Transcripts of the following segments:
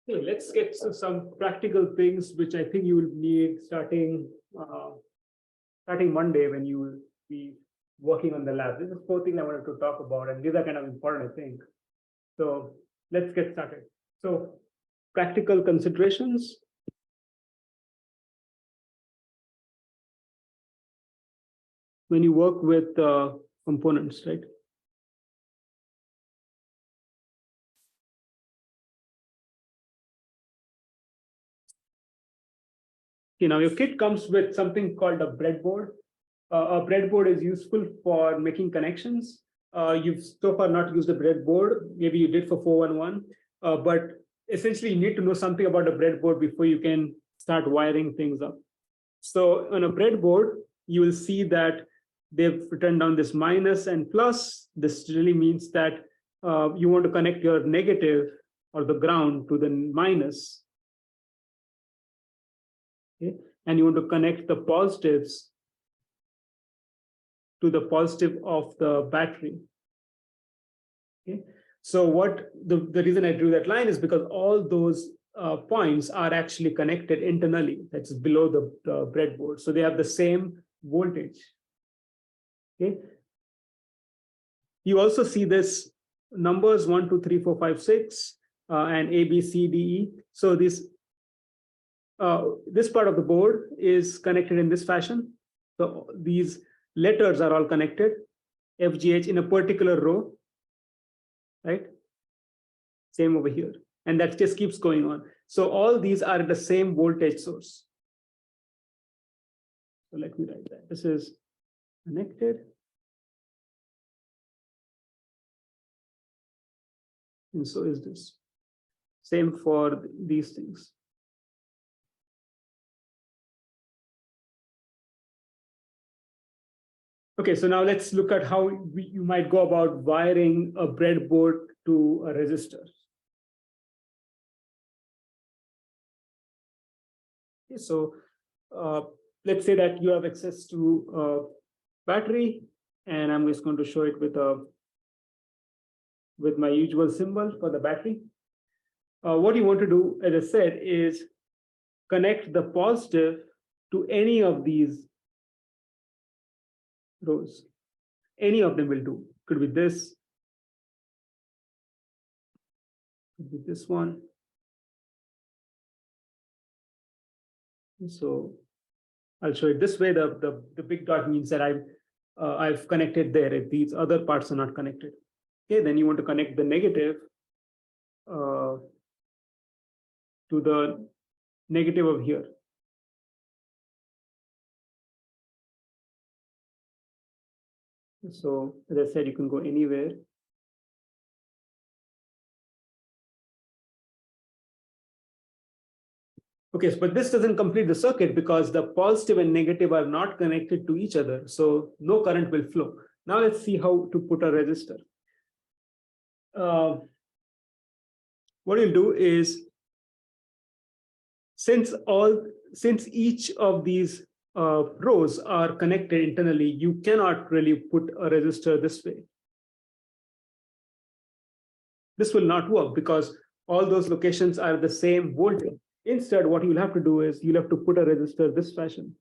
Okay, let's get to some practical things which I think you will need starting Monday when you will be working on the lab. This is 4 things I wanted to talk about, and these are kind of important, I think. So let's get started. So practical considerations. When you work with components, right? Okay, now your kit comes with something called a breadboard. A breadboard is useful for making connections. You've so far not used a breadboard. Maybe you did for 411, but essentially you need to know something about a breadboard before you can start wiring things up. So on a breadboard, you will see that they've written down this minus and plus. This really means that you want to connect your negative or the ground to the minus. Okay? And you want to connect the positives to the positive of the battery. Okay? So what the reason I drew that line is because all those points are actually connected internally. That's below the breadboard. So they have the same voltage. Okay. You also see this numbers 1, 2, 3, 4, 5, 6, and A, B, C, D, E. So this part of the board is connected in this fashion. So these letters are all connected, F, G, H in a particular row, right? Same over here. And that just keeps going on. So all these are the same voltage source. So let me write that. This is connected. And so is this. Same for these things. Okay, so now let's look at how you might go about wiring a breadboard to a resistor. Okay, so let's say that you have access to a battery, and I'm just going to show it with my usual symbol for the battery. What you want to do, as I said, is connect the positive to any of these rows. Any of them will do. Could be this, could be this one. So I'll show it this way. The big dot means that I've connected there if these other parts are not connected. Okay, then you want to connect the negative to the negative of here. So as I said, you can go anywhere. Okay, but this doesn't complete the circuit because the positive and negative are not connected to each other. So no current will flow. Now let's see how to put a resistor. What you'll do is, since each of these rows are connected internally, you cannot really put a resistor this way. This will not work because all those locations are the same voltage. Instead, what you'll have to do is you'll have to put a resistor this fashion.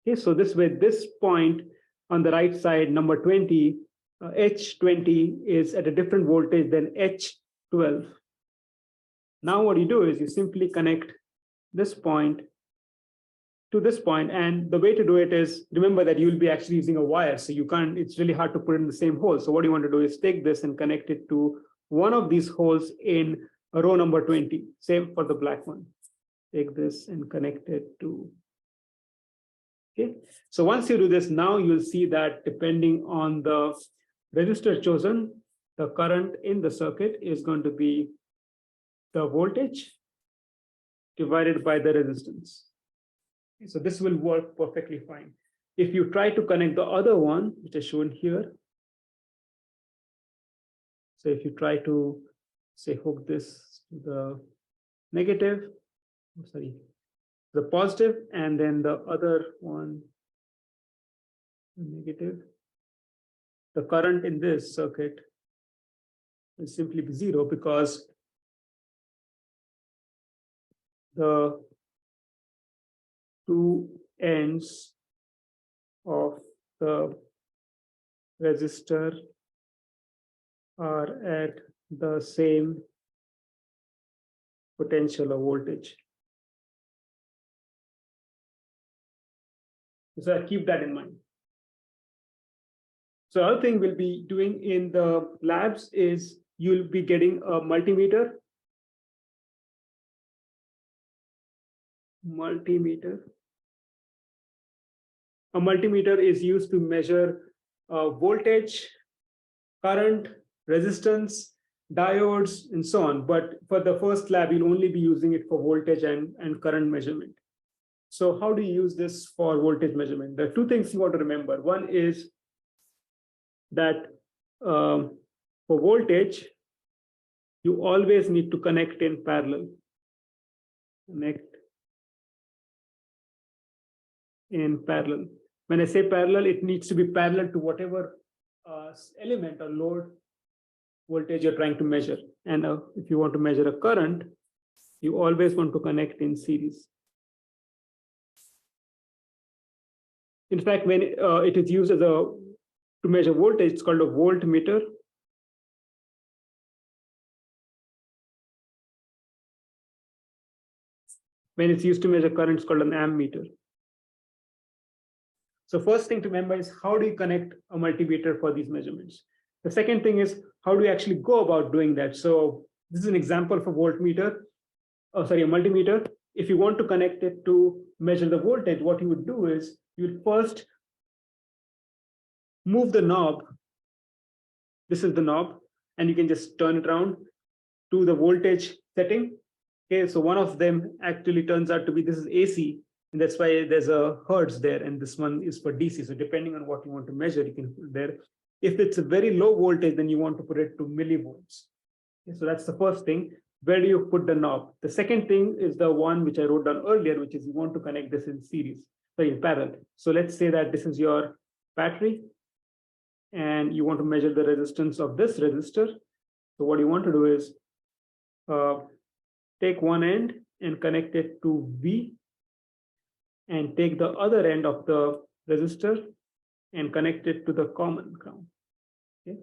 Okay, so this way, this point on the right side, number 20, H20 is at a different voltage than H12. Now what you do is you simply connect this point to this point, and the way to do it is, remember that you'll be actually using a wire, so you can't, it's really hard to put it in the same hole. So what you want to do is take this and connect it to one of these holes in row number 20. Same for the black one. Take this and connect it to. Okay, so once you do this, now you'll see that depending on the resistor chosen, the current in the circuit is going to be the voltage divided by the resistance. So this will work perfectly fine. If you try to connect the other one, which is shown here, so if you try to, say, hook this to the negative, sorry, the positive, and then the other one, negative, the current in this circuit will simply be 0 because the two ends of the resistor are at the same potential or voltage. So keep that in mind. So other thing we'll be doing in the labs is you'll be getting a multimeter. A multimeter is used to measure voltage, current, resistance, diodes, and so on. But for the first lab, you'll only be using it for voltage and current measurement. So how do you use this for voltage measurement? There are two things you want to remember. One is that for voltage, you always need to connect in parallel. Connect in parallel. When I say parallel, it needs to be parallel to whatever element or load voltage you're trying to measure. And if you want to measure a current, you always want to connect in series. In fact, when it is used as to measure voltage, it's called a voltmeter. When it's used to measure current, it's called an ammeter. So first thing to remember is how do you connect a multimeter for these measurements? The second thing is how do you actually go about doing that? So this is an example for voltmeter. A multimeter. If you want to connect it to measure the voltage, what you would do is you would first move the knob. This is the knob, and you can just turn it around to the voltage setting. Okay, so one of them actually turns out to be, this is AC, and that's why there's a hertz there, and this one is for DC. So depending on what you want to measure, you can put it there. If it's a very low voltage, then you want to put it to millivolts. Okay, so that's the first thing. Where do you put the knob? The second thing is the one which I wrote down earlier, which is you want to connect this in series, in parallel. So let's say that this is your battery, and you want to measure the resistance of this resistor. So what you want to do is take one end and connect it to V, and take the other end of the resistor and connect it to the common ground. Okay?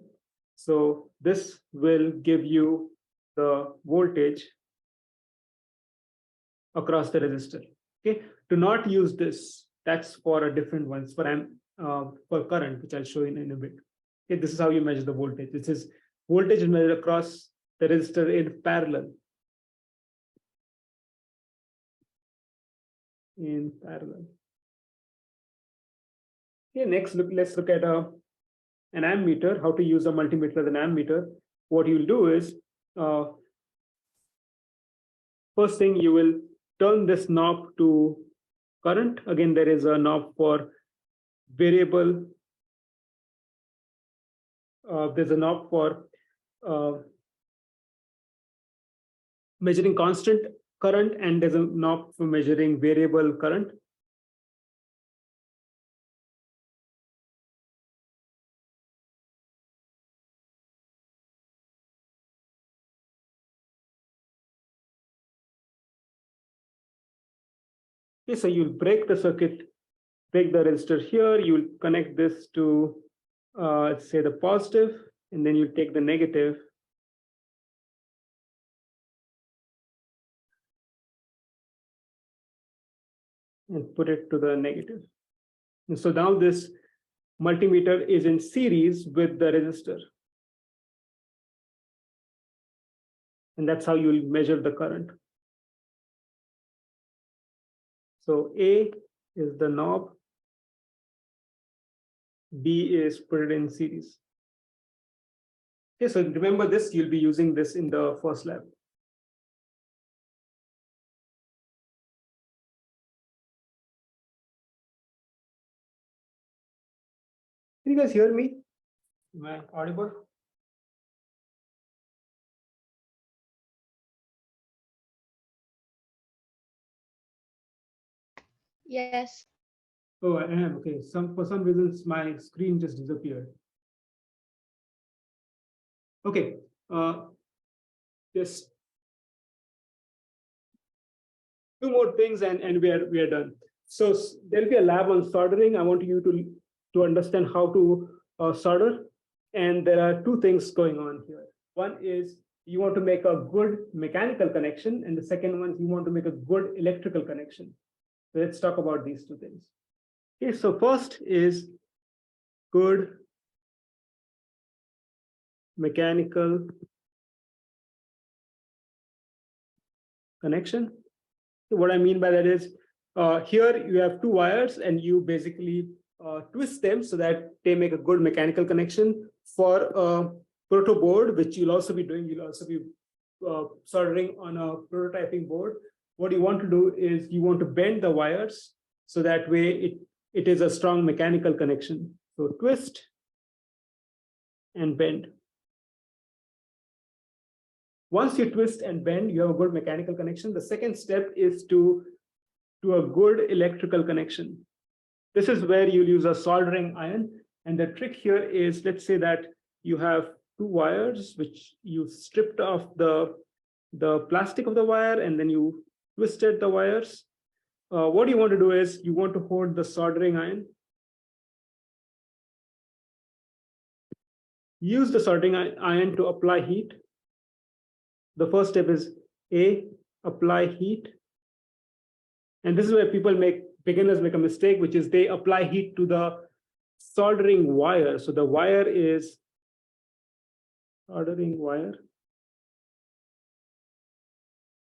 So this will give you the voltage across the resistor. Okay, to not use this, that's for a different one, for current, which I'll show you in a bit. Okay, this is how you measure the voltage. This is voltage measured across the resistor in parallel. In parallel. Okay, next let's look at an ammeter, how to use a multimeter as an ammeter. What you'll do is, first thing, you will turn this knob to current. Again, there is a knob for variable. There's a knob for measuring constant current, and there's a knob for measuring variable current. Okay, so you'll break the circuit, break the resistor here. You'll connect this to, say, the positive, and then you take the negative. And put it to the negative. And so now this multimeter is in series with the resistor. And that's how you'll measure the current. So A is the knob, B is put it in series. Okay, so remember this, you'll be using this in the first lab. Can you guys hear me? Am I audible? Yes. Oh, I am. Okay. For some reasons, my screen just disappeared. Okay. Just two more things and we are done. So there'll be a lab on soldering. I want you to understand how to solder. And there are two things going on here. One is you want to make a good mechanical connection, and the second one, you want to make a good electrical connection. So let's talk about these two things. Okay, so first is good mechanical connection. So what I mean by that is here you have two wires and you basically twist them so that they make a good mechanical connection. For a proto board, which you'll also be doing, you'll also be soldering on a prototyping board. What you want to do is you want to bend the wires so that way it is a strong mechanical connection. So twist and bend. Once you twist and bend, you have a good mechanical connection. The second step is to a good electrical connection. This is where you'll use a soldering iron. And the trick here is, let's say that you have two wires, which you stripped off the plastic of the wire, and then you twisted the wires. What you want to do is you want to hold the soldering iron. Use the soldering iron to apply heat. The first step is apply heat. And this is where beginners make a mistake, which is they apply heat to the soldering wire. So the wire is soldering wire.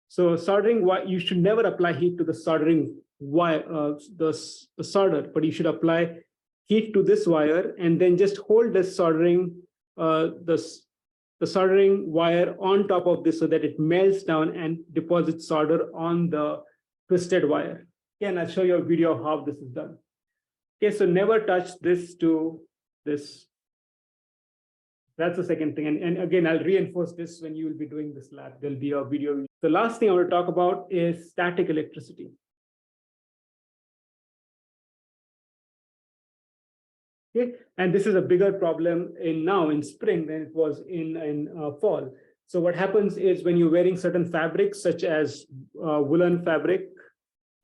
So soldering wire, you should never apply heat to the soldering wire, the solder, but you should apply heat to this wire and then just hold this soldering, the soldering wire on top of this so that it melts down and deposits solder on the twisted wire. Okay, and I'll show you a video of how this is done. Okay, so never touch this to this. That's the second thing. And again, I'll reinforce this when you will be doing this lab. There'll be a video. The last thing I want to talk about is static electricity. Okay, and this is a bigger problem now in spring than it was in fall. So what happens is when you're wearing certain fabrics, such as woolen fabric,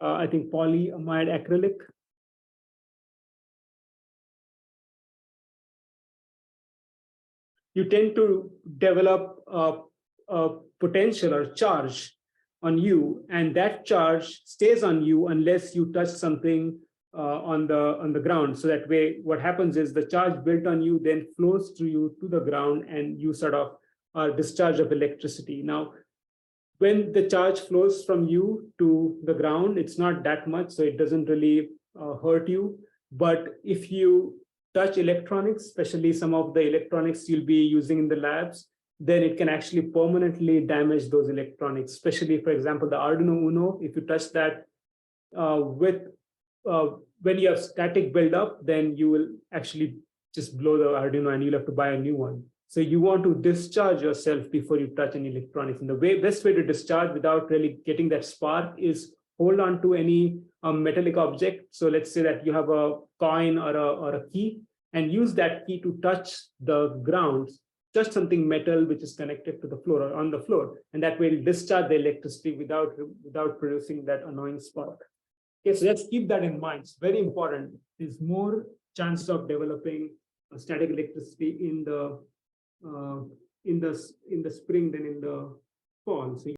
I think polyamide acrylic, you tend to develop a potential or charge on you, and that charge stays on you unless you touch something on the ground. So that way, what happens is the charge built on you then flows through you to the ground, and you sort of are discharge of electricity. Now, when the charge flows from you to the ground, it's not that much, so it doesn't really hurt you. But if you touch electronics, especially some of the electronics you'll be using in the labs, then it can actually permanently damage those electronics, especially, for example, the Arduino Uno. If you touch that when you have static buildup, then you will actually just blow the Arduino and you'll have to buy a new one. So you want to discharge yourself before you touch any electronics. And the best way to discharge without really getting that spark is hold on to any metallic object. So let's say that you have a coin or a key, and use that key to touch the ground, touch something metal which is connected to the floor or on the floor, and that will discharge the electricity without producing that annoying spark. Okay, so let's keep that in mind. It's very important. There's more chance of developing static electricity in the spring than in the fall. So